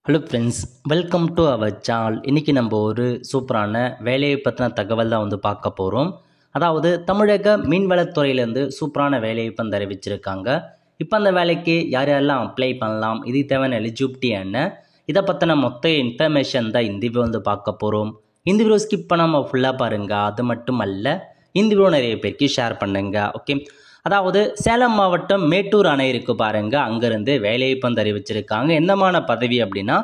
Hello friends, welcome to our channel. இன்றைக்கி நம்ம ஒரு சூப்பரான வேலையை பற்றின தகவல் தான் பார்க்க போகிறோம். அதாவது தமிழக மீன்வளத்துறையிலேருந்து சூப்பரான வேலையை அறிவிச்சிருக்காங்க. இப்போ அந்த வேலைக்கு யார் யாரெல்லாம் அப்ளை பண்ணலாம், இது தேவையான எலிஜிபிலிட்டி என்ன, இதை பற்றின மொத்த இன்ஃபர்மேஷன் தான் இந்த வீடியோ பார்க்க போகிறோம். இந்த வீடியோ ஸ்கிப் பண்ணாமல் ஃபுல்லாக பாருங்கள். அது மட்டும் அல்ல, இந்த வீடியோ நிறைய பேருக்கு ஷேர் பண்ணுங்க. ஓகே, அதாவது சேலம் மாவட்டம் மேட்டூர் அணை இருக்கு பாருங்க, அங்கிருந்து வேலைவாய்ப்பு அறிவிச்சிருக்காங்க. என்னமான பதவி அப்படின்னா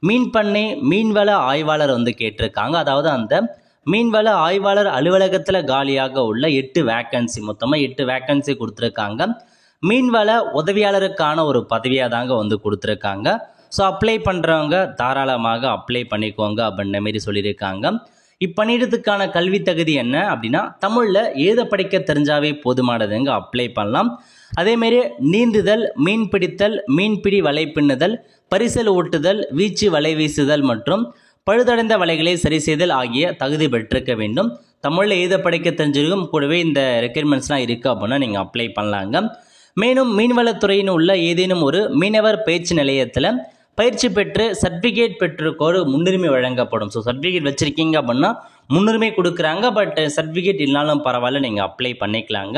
மீன் பண்ணை மீன்வள ஆய்வாளர் கேட்டிருக்காங்க. அதாவது அந்த மீன்வள ஆய்வாளர் அலுவலகத்தில் காலியாக உள்ள 8 வேக்கன்சி, மொத்தமாக 8 வேக்கன்சி கொடுத்துருக்காங்க. மீன்வள உதவியாளருக்கான ஒரு பதவியாக தாங்க கொடுத்துருக்காங்க. ஸோ அப்ளை பண்ணுறவங்க தாராளமாக அப்ளை பண்ணிக்கோங்க அப்படின்ற மாரி சொல்லியிருக்காங்க. இப்பணியிடத்துக்கான கல்வி தகுதி என்ன அப்படின்னா தமிழில் எழுத படிக்க தெரிஞ்சாவே போதுமானதுங்க, அப்ளை பண்ணலாம். அதேமாரி நீந்துதல், மீன் பிடித்தல், மீன்பிடி வலை பின்னுதல், பரிசல் ஓட்டுதல், வீச்சு வலை வீசுதல் மற்றும் பழுதடைந்த வலைகளை சரி செய்தல் ஆகிய தகுதி பெற்றிருக்க வேண்டும். தமிழில் எழுத படிக்க தெரிஞ்சிருக்கும், கூடவே இந்த ரெக்யர்மெண்ட்ஸ்லாம் இருக்குது அப்படின்னா நீங்கள் அப்ளை பண்ணலாங்க. மேலும் மீன்வளத்துறையின் உள்ள ஏதேனும் ஒரு மீனவர் பயிற்சி நிலையத்தில் பயிற்சி பெற்று சர்டிஃபிகேட் பெற்றிருக்கோர் முன்னுரிமை வழங்கப்படும். ஸோ சர்டிஃபிகேட் வச்சுருக்கீங்க அப்படின்னா முன்னுரிமை கொடுக்குறாங்க. பட் சர்டிஃபிகேட் இல்லைனாலும் பரவாயில்ல, நீங்கள் அப்ளை பண்ணிக்கலாங்க.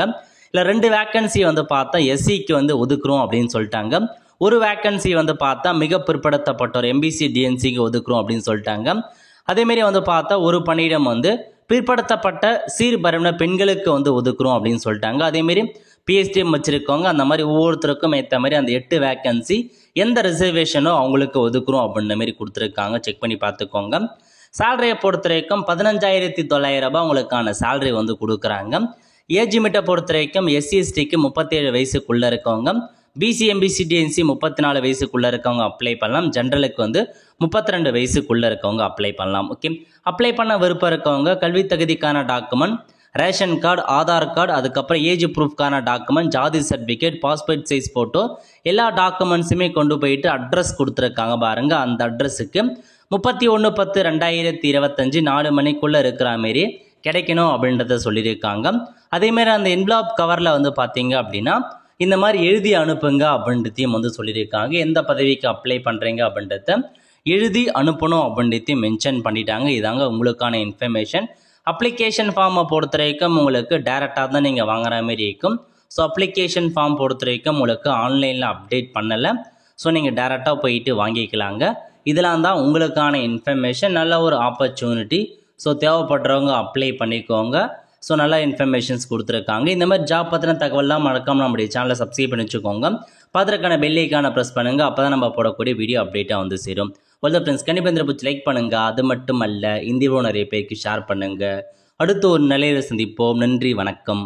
இல்லை 2 வேக்கன்சி பார்த்தா எஸ்சிக்கு ஒதுக்குறோம் அப்படின்னு சொல்லிட்டாங்க. ஒரு வேக்கன்சி பார்த்தா மிக பிற்படுத்தப்பட்டோர் எம்பிசி டிஎன்சிக்கு ஒதுக்குறோம் அப்படின்னு சொல்லிட்டாங்க. அதேமாரி பார்த்தா ஒரு பணியிடம் பிற்படுத்தப்பட்ட சீர்பரவின பெண்களுக்கு ஒதுக்குறோம் அப்படின்னு சொல்லிட்டாங்க. அதேமாரி பிஎஸ்டிஎம் வச்சுருக்கவங்க, அந்த மாதிரி ஒவ்வொருத்தருக்கும் ஏற்ற மாதிரி அந்த 8 வேக்கன்சி எந்த ரிசர்வேஷனோ அவங்களுக்கு ஒதுக்குறோம் அப்படின்ற மாதிரி கொடுத்துருக்காங்க. செக் பண்ணி பார்த்துக்கோங்க. சேலரியை பொறுத்த வரைக்கும் 15,900 ரூபாய் உங்களுக்கான சேலரி கொடுக்குறாங்க. ஏஜ் லிமிட்டை பொறுத்த வரைக்கும் எஸ்சி எஸ்டிக்கு 37 வயசுக்குள்ளே இருக்கவங்க, பிசி எம்பிசி டிஎன்சி 34 வயசுக்குள்ளே இருக்கவங்க அப்ளை பண்ணலாம். ஜென்ரலுக்கு 32 வயசுக்குள்ளே இருக்கவங்க அப்ளை பண்ணலாம். ஓகே, அப்ளை பண்ண விருப்பம் இருக்கவங்க கல்வி தகுதிக்கான document, ration card, Aadhaar card, அதுக்கப்புறம் ஏஜ் ப்ரூஃப்கான டாக்குமெண்ட், ஜாதி சர்டிஃபிகேட், பாஸ்போர்ட் சைஸ் ஃபோட்டோ, எல்லா டாக்குமெண்ட்ஸுமே கொண்டு போயிட்டு அட்ரஸ் கொடுத்துருக்காங்க பாருங்கள். அந்த அட்ரஸுக்கு 31/10/2025 4 மணிக்குள்ளே இருக்கிற மாரி கிடைக்கணும் அப்படின்றத சொல்லியிருக்காங்க. அதேமாதிரி அந்த என்வலப் கவரில் பார்த்தீங்க அப்படின்னா இந்த மாதிரி எழுதி அனுப்புங்க அப்படின்றதையும் சொல்லியிருக்காங்க. எந்த பதவிக்கு அப்ளை பண்ணுறீங்க அப்படின்றத எழுதி அனுப்பணும் அப்படின்றதையும் மென்ஷன் பண்ணிட்டாங்க. இதாங்க உங்களுக்கான இன்ஃபர்மேஷன். அப்ளிகேஷன் ஃபார்மை பொறுத்த வரைக்கும் உங்களுக்கு டேரெக்டாக தான் நீங்கள் வாங்குற மாதிரி இருக்கும். ஸோ அப்ளிகேஷன் ஃபார்ம் பொறுத்த வரைக்கும் உங்களுக்கு ஆன்லைனில் அப்டேட் பண்ணலை. ஸோ நீங்கள் டேரெக்டாக போயிட்டு வாங்கிக்கலாங்க. இதெல்லாம் தான் உங்களுக்கான இன்ஃபர்மேஷன். நல்ல ஒரு ஆப்பர்ச்சுனிட்டி. ஸோ தேவைப்படுறவங்க அப்ளை பண்ணிக்கோங்க. ஸோ நல்ல இன்ஃபர்மேஷன்ஸ் கொடுத்துருக்காங்க. இந்த மாதிரி ஜாப் பற்றின தகவல்லாம் மறக்காமல் நம்முடைய சேனலை சப்ஸ்கிரைப் பண்ணி வச்சுக்கோங்க. பார்த்துருக்கான பெல்லைக்கான ப்ரெஸ் பண்ணுங்கள். அப்போ தான் நம்ம போடக்கூடிய வீடியோ அப்டேட்டாக சேரும். வெல் ஃப்ரெண்ட்ஸ், கண்டிப்பாக இந்த பிடிச்சி லைக் பண்ணுங்கள். அது மட்டும் அல்ல, இந்த வீடியோ நிறைய பேருக்கு ஷேர் பண்ணுங்கள். அடுத்து ஒரு நிலையில் சந்திப்போம். நன்றி, வணக்கம்.